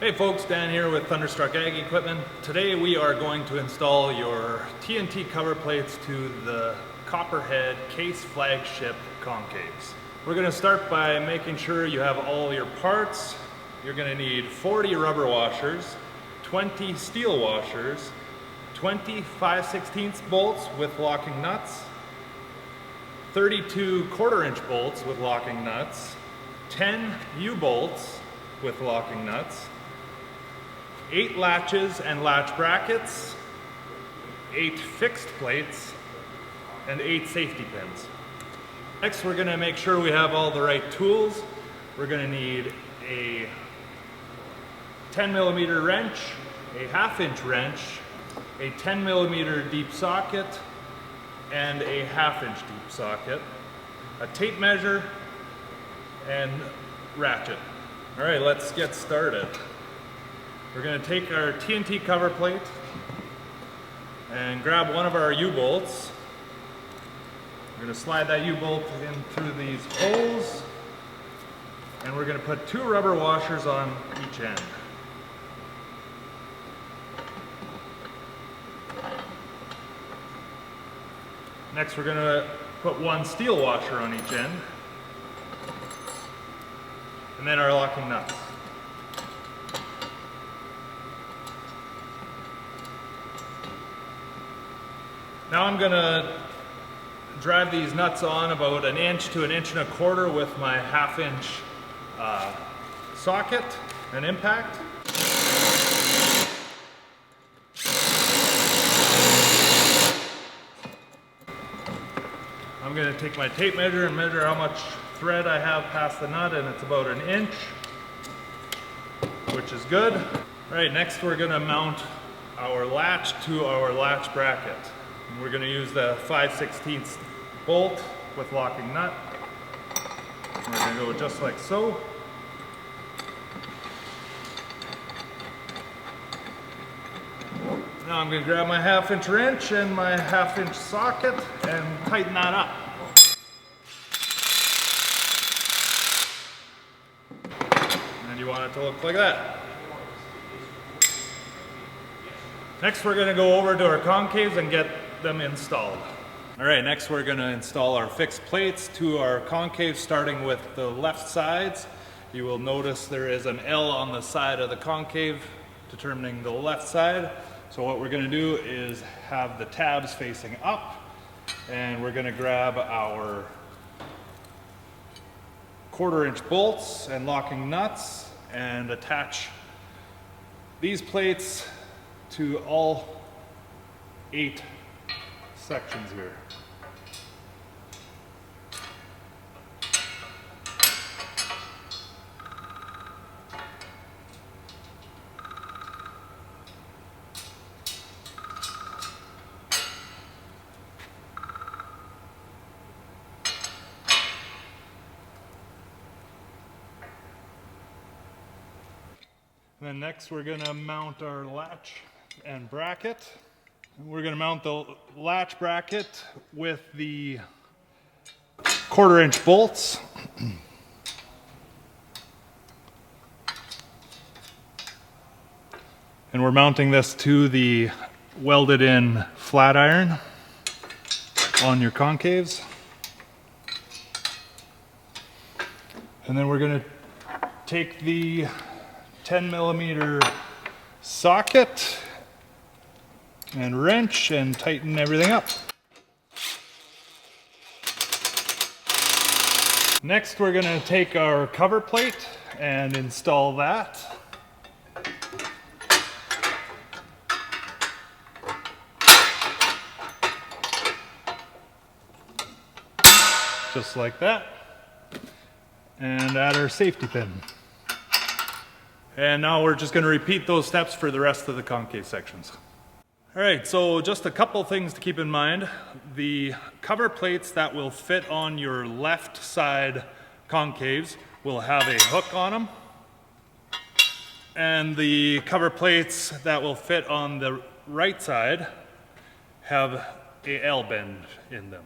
Hey folks, Dan here with Thunderstruck Ag Equipment. Today we are going to install your TNT cover plates to the Copperhead case flagship concaves. We're going to start by making sure you have all your parts. You're going to need 40 rubber washers, 20 steel washers, 20 5/16 bolts with locking nuts, 32 1/4-inch bolts with locking nuts, 10 U-bolts with locking nuts, 8 latches and latch brackets, 8 fixed plates, and 8 safety pins. Next, we're going to make sure we have all the right tools. We're going to need a 10mm wrench, a 1/2-inch wrench, a 10mm deep socket, and a 1/2-inch deep socket, a tape measure, and ratchet. All right, let's get started. We're going to take our TNT cover plate and grab one of our U-bolts. We're going to slide that U-bolt in through these holes, and we're going to put 2 rubber washers on each end. Next, we're going to put 1 steel washer on each end, and then our locking nuts. Now I'm going to drive these nuts on about 1 inch to 1 1/4 inches with my 1/2-inch socket and impact. I'm going to take my tape measure and measure how much thread I have past the nut, and it's about 1 inch, which is good. All right, next we're going to mount our latch to our latch bracket. We're going to use the 5/16 bolt with locking nut. We're going to go just like so. Now I'm going to grab my 1/2-inch wrench and my 1/2-inch socket and tighten that up. And you want it to look like that. Next we're going to go over to our concaves and get them installed. All right, next we're going to install our fixed plates to our concave, starting with the left sides. You will notice there is an L on the side of the concave determining the left side. So what we're going to do is have the tabs facing up, and we're going to grab our 1/4-inch bolts and locking nuts and attach these plates to all 8 sections here. And then next we're going to mount our latch and bracket. We're going to mount the latch bracket with the 1/4-inch bolts. And we're mounting this to the welded in flat iron on your concaves. And then we're going to take the 10mm socket and wrench and tighten everything up. Next we're going to take our cover plate and install that. Just like that. And add our safety pin. And now we're just going to repeat those steps for the rest of the concave sections. All right, so just a couple things to keep in mind. The cover plates that will fit on your left side concaves will have a hook on them. And the cover plates that will fit on the right side have a L bend in them.